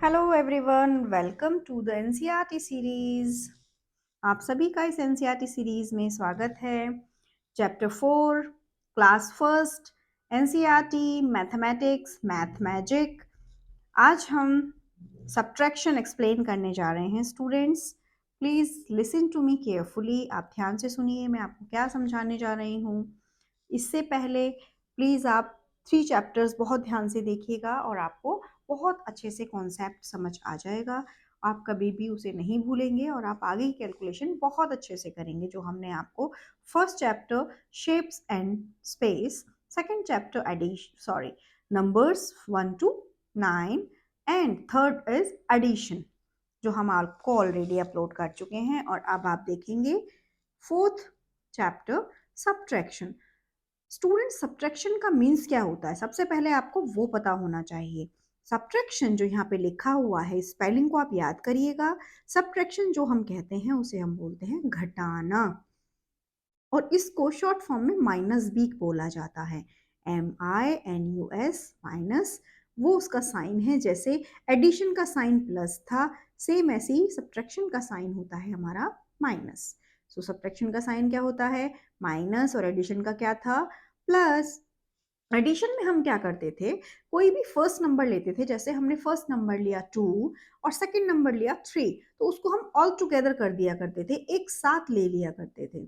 Hello everyone, welcome to the NCERT series. आप सभी का इस एनसीईआरटी सीरीज में स्वागत है। Chapter 4, class first, NCERT mathematics, math magic. आज हम सब्ट्रैक्शन एक्सप्लेन करने जा रहे हैं। Students, please listen to me carefully. आप ध्यान से सुनिए मैं आपको क्या समझाने जा रही हूँ। इससे पहले प्लीज़ आप 3 चैप्टर्स बहुत ध्यान से देखिएगा और आपको बहुत अच्छे से कॉन्सेप्ट समझ आ जाएगा। आप कभी भी उसे नहीं भूलेंगे और आप आगे की कैलकुलेशन बहुत अच्छे से करेंगे। जो हमने आपको first chapter shapes and space, second chapter numbers 1 to 9 and third is addition, जो हम आपको ऑलरेडी अपलोड कर चुके हैं। और अब आप देखेंगे fourth chapter subtraction. Student, subtraction का मीन्स क्या होता है? सबसे पहले आपको वो पता होना चाहिए। सब्ट्रैक्शन जो यहाँ पे लिखा हुआ है, स्पेलिंग को आप याद करिएगा। सब्ट्रैक्शन जो हम कहते हैं उसे हम बोलते हैं घटाना, और इसको शॉर्ट फॉर्म में माइनस भी बोला जाता है। MINUS, minus. वो उसका साइन है, जैसे एडिशन का साइन प्लस था, सेम ऐसे ही सब्ट्रैक्शन का साइन होता है हमारा माइनस। सो सब्ट्रैक्शन का साइन क्या होता है? माइनस, और एडिशन का क्या था? प्लस। एडिशन में हम क्या करते थे? कोई भी फर्स्ट नंबर लेते थे, जैसे हमने फर्स्ट नंबर लिया 2 और सेकंड नंबर लिया 3, तो उसको हम ऑल टुगेदर कर दिया करते थे, एक साथ ले लिया करते थे।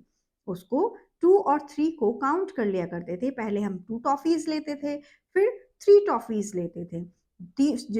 उसको 2 और 3 को काउंट कर लिया करते थे। पहले हम 2 टॉफीज लेते थे, फिर 3 टॉफीज लेते थे।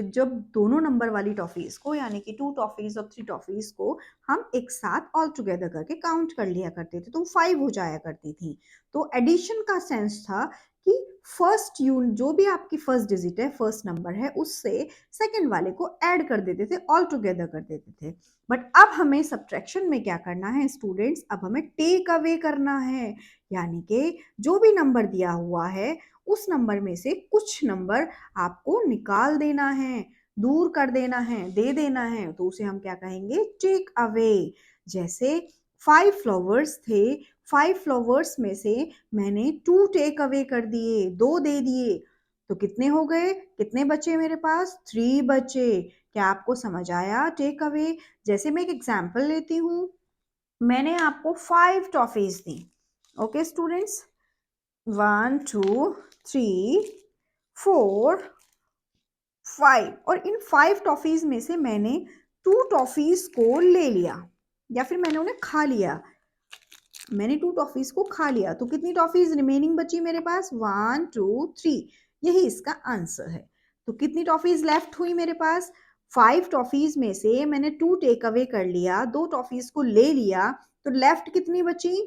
जब दोनों नंबर वाली टॉफीज को, यानी कि 2 टॉफीज और 3 टॉफीज को हम एक साथ ऑल टुगेदर करके काउंट कर लिया करते थे, तो 5 हो जाया करती थी। तो एडिशन का सेंस था कि फर्स्ट यूनिट, जो भी आपकी फर्स्ट डिजिट है, फर्स्ट नंबर है, उससे सेकंड वाले को ऐड कर देते थे, ऑल टुगेदर कर देते थे। बट अब हमें सब्ट्रैक्शन में क्या करना है स्टूडेंट्स? अब हमें टेक अवे करना है, यानी कि जो भी नंबर दिया हुआ है उस नंबर में से कुछ नंबर आपको निकाल देना है, दूर कर देना है, दे देना है, तो उसे हम क्या कहेंगे? Take away. जैसे 5 फ्लावर्स थे, 5 फ्लावर्स में से मैंने 2 टेक अवे कर दिए, 2 दे दिए, तो कितने हो गए? कितने बचे मेरे पास? 3 बचे। क्या आपको समझ आया टेक अवे? जैसे मैं एक एग्जांपल लेती हूँ, मैंने आपको 5 टॉफीज दी। ओके स्टूडेंट्स, 1 2 3 4 5, और इन 5 टॉफीज में से मैंने 2 टॉफीज को ले लिया, या फिर मैंने उन्हें खा लिया। मैंने 2 टॉफीज को खा लिया, तो कितनी टॉफीज रिमेनिंग बची मेरे पास? 1 2 3। यही इसका आंसर है। तो कितनी टॉफीज लेफ्ट हुई मेरे पास? 5 टॉफीज में से मैंने 2 टेक अवे कर लिया, 2 टॉफीज को ले लिया, तो लेफ्ट कितनी बची?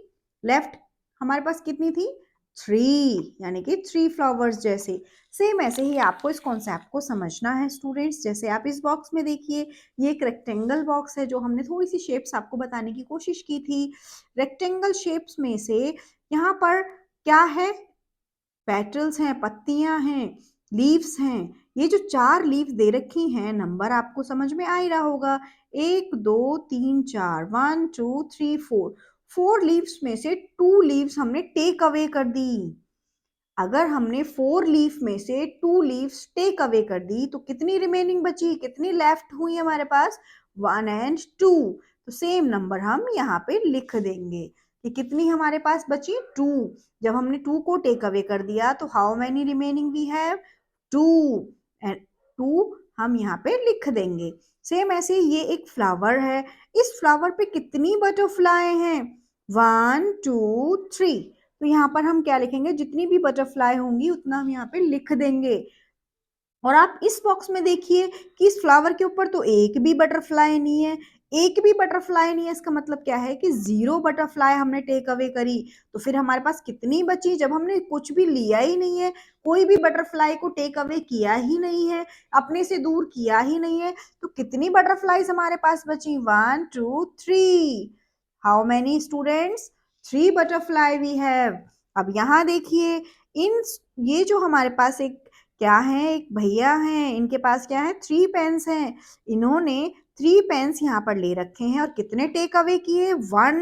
लेफ्ट हमारे पास कितनी थी? 3, यानी कि 3 फ्लावर्स। जैसे सेम ऐसे ही आपको इस कॉन्सेप्ट को समझना है स्टूडेंट्स। जैसे आप इस बॉक्स में देखिए, ये एक रेक्टेंगल बॉक्स है, जो हमने थोड़ी सी शेप्स आपको बताने की कोशिश की थी। रेक्टेंगल शेप्स में से यहाँ पर क्या है? पेटल्स हैं, पत्तियां हैं, लीव्स हैं। ये जो 4 लीव्स दे रखी हैं, नंबर आपको समझ में आ ही रहा होगा, 1 2 3 4, 1 2 3 4। 4 लीव्स में से 2 लीव्स हमने टेक अवे कर दी। अगर हमने 4 लीफ में से 2 लीव्स टेक अवे कर दी, तो कितनी रिमेनिंग बची? कितनी लेफ्ट हुई हमारे पास? 1 एंड 2। तो सेम नंबर हम यहाँ पे लिख देंगे कि कितनी हमारे पास बची? 2। जब हमने 2 को टेक अवे कर दिया, तो how many remaining we have? 2, and 2 हम यहाँ पे लिख देंगे। सेम ऐसे ये एक फ्लावर है, इस फ्लावर पे कितनी बटरफ्लाई हैं? 1 2 3। तो यहाँ पर हम क्या लिखेंगे? जितनी भी बटरफ्लाई होंगी उतना हम यहाँ पे लिख देंगे। और आप इस बॉक्स में देखिए कि इस फ्लावर के ऊपर तो एक भी बटरफ्लाई नहीं है, एक भी बटरफ्लाई नहीं है। इसका मतलब क्या है कि 0 बटरफ्लाई हमने टेक अवे करी। तो फिर हमारे पास कितनी बची? जब हमने कुछ भी लिया ही नहीं है, कोई भी बटरफ्लाई को टेक अवे किया ही नहीं है, अपने से दूर किया ही नहीं है, तो कितनी बटरफ्लाईज हमारे पास बची? 1 2 3। How many students? 3 butterfly we have. अब यहाँ देखिए, इन ये जो हमारे पास एक क्या है, एक भैया हैं, इनके पास क्या है? 3 पेन्स हैं। इन्होंने 3 पेन्स यहाँ पर ले रखे हैं, और कितने टेक अवे किए? 1।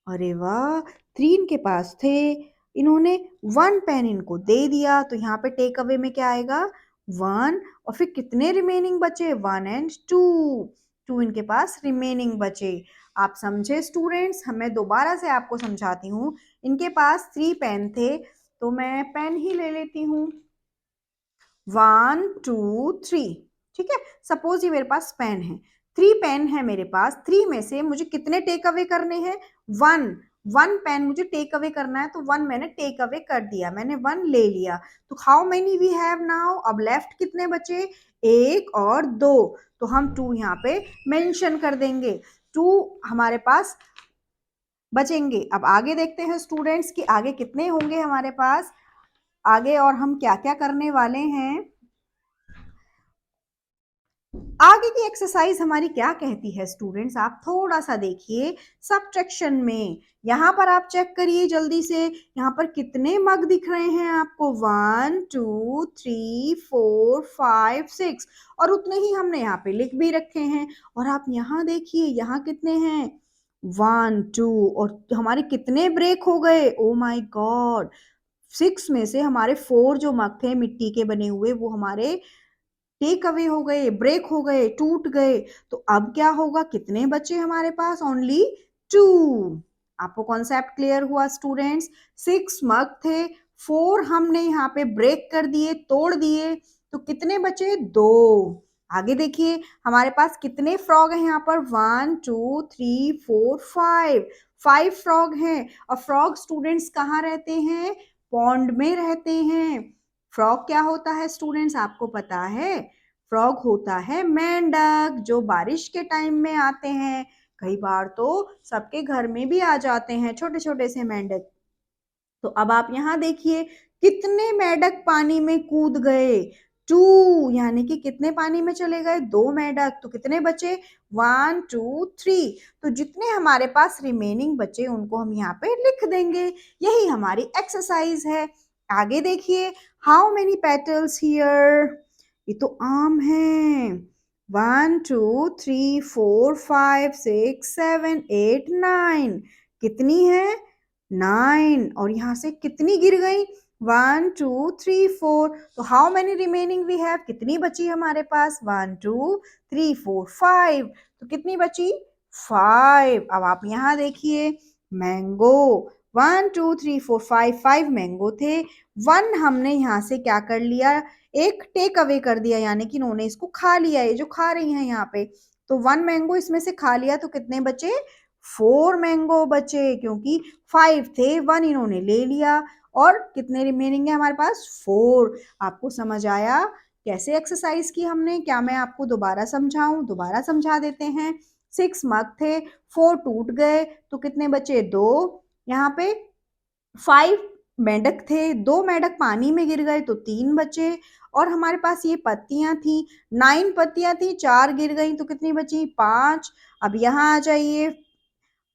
अरे वाह, 3 इनके पास थे, इन्होंने 1 पेन इनको दे दिया, तो यहाँ पे टेक अवे में क्या आएगा? 1 और फिर कितने रिमेनिंग बचे 1 एंड 2 इनके पास रिमेनिंग बचे। आप समझे स्टूडेंट्स? मैं दोबारा से आपको समझाती हूँ। इनके पास 3 पेन थे तो मैं पेन ही ले लेती हूँ। 1 2 3 ठीक है। सपोज ये मेरे पास पेन है, 3 पेन है मेरे पास। 3 में से मुझे कितने टेक अवे करने हैं? 1 पेन मुझे टेक अवे करना है तो 1 मैंने टेक अवे कर दिया, मैंने 1 ले लिया। तो how many we have now? अब लेफ्ट कितने बचे? 1 और 2। तो हम 2 यहाँ पे मेंशन कर देंगे। 2 हमारे पास बचेंगे। अब आगे देखते हैं स्टूडेंट्स कि आगे कितने होंगे हमारे पास आगे, और हम क्या क्या करने वाले हैं। आगे की एक्सरसाइज हमारी क्या कहती है स्टूडेंट्स? आप थोड़ा सा देखिए सबट्रैक्शन में। यहाँ पर आप चेक करिए जल्दी से, यहाँ पर कितने मग दिख रहे हैं आपको? 1 2 3 4 5 6 और उतने ही हमने यहाँ पे लिख भी रखे हैं। और आप यहाँ देखिए, यहाँ कितने हैं? 1 2 और हमारे कितने ब्रेक हो गए? ओ माय गॉड, 6 में से हमारे 4 जो मग थे मिट्टी के बने हुए वो हमारे टेक अवे हो गए, ब्रेक हो गए, टूट गए। तो अब क्या होगा? कितने बचे हमारे पास? ओनली 2। आपको कॉन्सेप्ट क्लियर हुआ स्टूडेंट्स? 6 मग थे, 4 हमने यहाँ पे ब्रेक कर दिए, तोड़ दिए, तो कितने बचे? 2। आगे देखिए हमारे पास कितने फ्रॉग हैं यहाँ पर? 1 2 3 4 5 5 फ्रॉग हैं। और फ्रॉग स्टूडेंट्स कहाँ रहते हैं? पॉन्ड में रहते हैं। फ्रॉग क्या होता है स्टूडेंट्स, आपको पता है? फ्रॉग होता है मेंढक, जो बारिश के टाइम में आते हैं। कई बार तो सबके घर में भी आ जाते हैं छोटे छोटे से मेंढक। तो अब आप यहाँ देखिए कितने मेंढक पानी में कूद गए? 2, यानी कि कितने पानी में चले गए? 2 मेंढक। तो कितने बचे? 1 2 3। तो जितने हमारे पास रिमेनिंग बचे उनको हम यहाँ पे लिख देंगे। यही हमारी एक्सरसाइज है। आगे देखिए, हाउ मेनी पेटल्स हियर? ये तो आम है। 1 2 3 4 5 6 7 8 9। कितनी है? 9। और यहाँ से कितनी गिर गई? 1 2 3 4। तो how many remaining we have? कितनी बची हमारे पास? 1 2 3 4 5। तो कितनी बची? 5। अब आप यहाँ देखिए, मैंगो 1 2 3 4 5 5 मैंगो थे। 1 हमने यहाँ से क्या कर लिया? एक टेक अवे कर दिया, यानी कि इन्होंने इसको खा लिया, ये जो खा रही हैं यहाँ पे। तो 1 मैंगो इसमें से खा लिया, तो कितने बचे? 4 मैंगो बचे, क्योंकि 5 थे, 1 इन्होंने ले लिया। और कितने रिमेनिंग है हमारे पास? 4। आपको समझ आया कैसे एक्सरसाइज की हमने? क्या मैं आपको दोबारा समझाऊं? दोबारा समझा देते हैं। 6 मग थे, 4 टूट गए, तो कितने बचे? 2। यहाँ पे 5 मेंढक थे, 2 मेंढक पानी में गिर गए तो 3 बचे। और हमारे पास ये पत्तियां थी, 9 पत्तियां थी, 4 गिर गई तो कितनी बची? 5। अब यहाँ आ जाइए,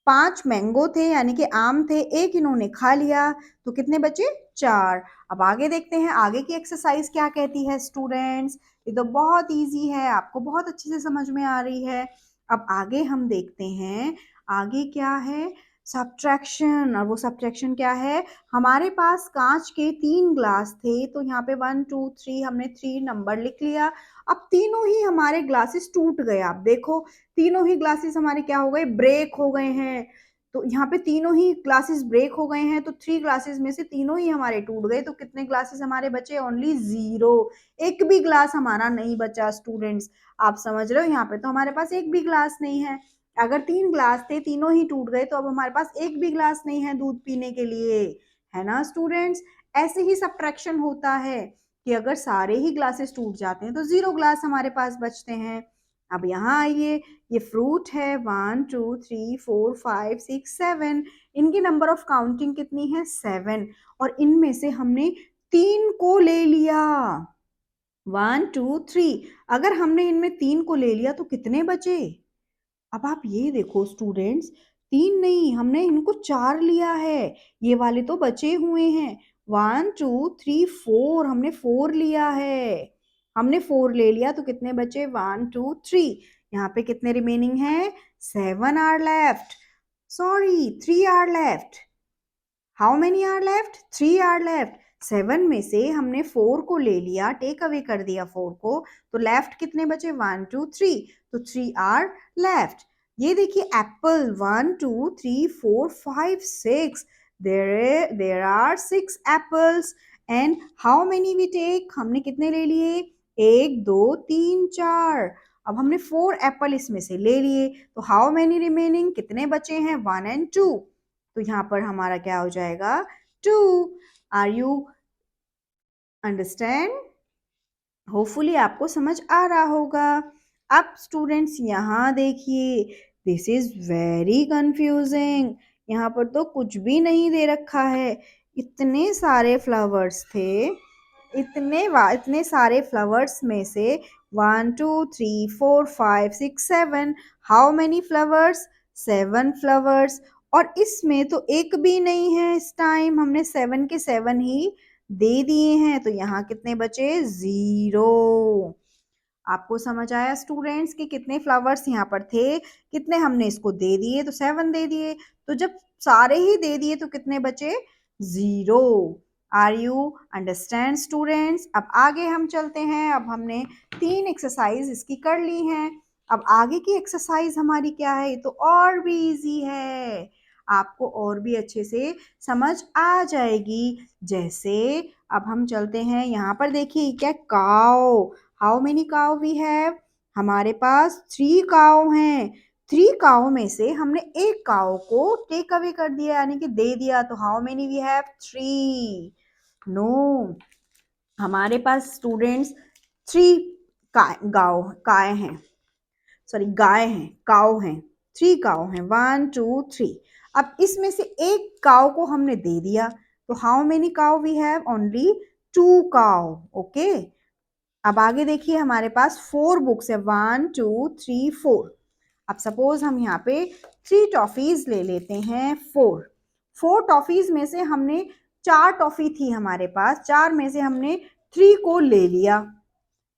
5 मैंगो थे यानी कि आम थे, एक इन्होंने खा लिया, तो कितने बचे? 4। अब आगे देखते हैं आगे की एक्सरसाइज क्या कहती है स्टूडेंट्स। ये तो बहुत इजी है, आपको बहुत अच्छे से समझ में आ रही है। अब आगे हम देखते हैं आगे क्या है? सब्ट्रैक्शन। और वो सब्ट्रैक्शन क्या है? हमारे पास कांच के 3 ग्लास थे, तो यहाँ पे 1 2 3 हमने 3 नंबर लिख लिया। अब तीनों ही हमारे ग्लासेस टूट गए। आप देखो तीनों ही ग्लासेस हमारे क्या हो गए? ब्रेक हो गए हैं। तो यहाँ पे तीनों ही ग्लासेस ब्रेक हो गए हैं, तो 3 ग्लासेस में से तीनों ही हमारे टूट गए, तो कितने ग्लासेस हमारे बचे? ओनली 0। एक भी ग्लास हमारा नहीं बचा स्टूडेंट्स। आप समझ रहे हो, यहाँ पे तो हमारे पास एक भी ग्लास नहीं है। अगर 3 ग्लास थे, तीनों ही टूट गए, तो अब हमारे पास एक भी ग्लास नहीं है दूध पीने के लिए, है ना स्टूडेंट्स? ऐसे ही सब्ट्रैक्शन होता है कि अगर सारे ही ग्लासेस टूट जाते हैं तो 0 ग्लास हमारे पास बचते हैं। अब यहाँ आइए, ये फ्रूट है 1 2 3 4 5 6 7। इनकी नंबर ऑफ काउंटिंग कितनी है? 7। और इनमें से हमने 3 को ले लिया, 1 2 3। अगर हमने इनमें 3 को ले लिया तो कितने बचे? अब आप ये देखो स्टूडेंट्स, 3 नहीं, हमने इनको 4 लिया है। ये वाले तो बचे हुए हैं। 1 2 3 4 हमने 4 लिया है। हमने 4 ले लिया तो कितने बचे? 1 2 3। यहाँ पे कितने रिमेनिंग है? 7 are left. Sorry, 3 are left. How many are left? 3 are left. 7 में से हमने 4 को ले लिया, टेक अवे कर दिया 4 को, तो लेफ्ट कितने बचे? 1 2 3, तो 3 आर लेफ्ट। ये देखिए apple 1 2 3 4 5 6, there are 6 apples and how many we take? हमने कितने ले लिए? 1 2 3 4। अब हमने 4 एप्पल इसमें से ले लिए, तो हाउ मेनी रिमेनिंग? कितने बचे हैं? 1 and 2। तो यहाँ पर हमारा क्या हो जाएगा? 2। Are you understand? होपफुली आपको समझ आ रहा होगा। अब स्टूडेंट्स यहाँ देखिए, दिस इज वेरी कंफ्यूजिंग। यहाँ पर तो कुछ भी नहीं दे रखा है। इतने सारे फ्लावर्स थे, इतने सारे फ्लावर्स में से 1 2 3 4 5 6 7, हाउ मेनी फ्लावर्स? 7 फ्लावर्स। और इसमें तो एक भी नहीं है इस टाइम, हमने 7 के 7 ही दे दिए हैं, तो यहाँ कितने बचे? 0। आपको समझ आया स्टूडेंट्स कि कितने फ्लावर्स यहाँ पर थे, कितने हमने इसको दे दिए? तो 7 दे दिए। तो जब सारे ही दे दिए तो कितने बचे? 0। Are you understand students? अब आगे हम चलते हैं। अब हमने 3 एक्सरसाइज इसकी कर ली हैं। अब आगे की एक्सरसाइज हमारी क्या है? ये तो और भी इजी है, आपको और भी अच्छे से समझ आ जाएगी। जैसे अब हम चलते हैं, यहाँ पर देखिए क्या? Cow. How many cow we have? हमारे पास 3 काऊ हैं। 3 काऊ में से हमने एक काऊ को टेक अवे कर दिया, यानी कि दे दिया, तो how many we have? 3। No, हमारे पास स्टूडेंट्स 3 गाय हैं, सॉरी गाय हैं, काऊ हैं, 3 काऊ हैं, 1 2 3। अब इसमें से एक काऊ को हमने दे दिया, तो how many cow we have? Only 2 cow. Okay, अब आगे देखिए, हमारे पास 4 बुक्स है, 1 2 3 4। अब सपोज हम यहाँ पे 3 टॉफीज ले लेते हैं, 4 टॉफीज में से हमने 4 टॉफी थी हमारे पास, 4 में से हमने 3 को ले लिया,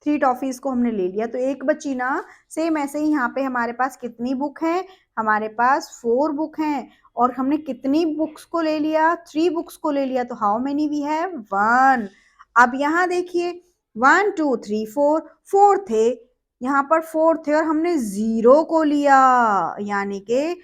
3 टॉफीज को हमने ले लिया, तो एक बची ना। सेम ऐसे ही यहाँ पे हमारे पास कितनी बुक है? हमारे पास 4 बुक हैं, और हमने कितनी बुक्स को ले लिया? 3 बुक्स को ले लिया, तो हाउ मेनी वी हैव? 1। अब यहाँ देखिए 1 2 3 4, 4 थे, यहाँ पर 4 थे और हमने 0 को लिया, यानी कि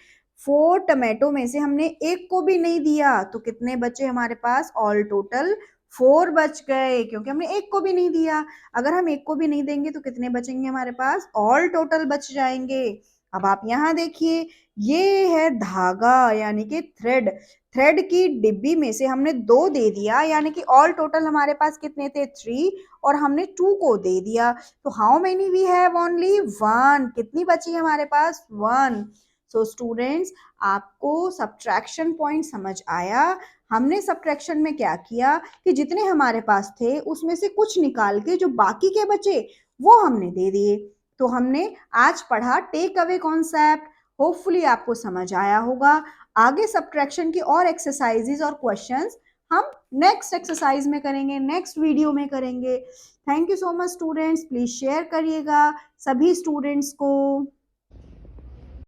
4 टमेटो में से हमने एक को भी नहीं दिया, तो कितने बचे हमारे पास? ऑल टोटल 4 बच गए, क्योंकि हमने एक को भी नहीं दिया। अगर हम एक को भी नहीं देंगे तो कितने बचेंगे हमारे पास? ऑल टोटल बच जाएंगे। अब आप यहाँ देखिए, ये है धागा, यानी कि थ्रेड। थ्रेड की डिब्बी में से हमने 2 दे दिया, यानी कि ऑल टोटल हमारे पास कितने थे? 3, और हमने 2 को दे दिया, तो how many we have? Only 1। कितनी बची हमारे पास? 1। सो स्टूडेंट्स, आपको सब्ट्रैक्शन पॉइंट समझ आया? हमने सब्ट्रैक्शन में क्या किया कि जितने हमारे पास थे उसमें से कुछ निकाल के जो बाकी के बचे वो हमने दे दिए। तो हमने आज पढ़ा टेक अवे कॉन्सेप्ट। होपफुली आपको समझ आया होगा। आगे सब्ट्रैक्शन की और एक्सरसाइजेज और क्वेश्चंस हम नेक्स्ट एक्सरसाइज में करेंगे, नेक्स्ट वीडियो में करेंगे। Thank you so much students, please share करिएगा सभी स्टूडेंट्स को।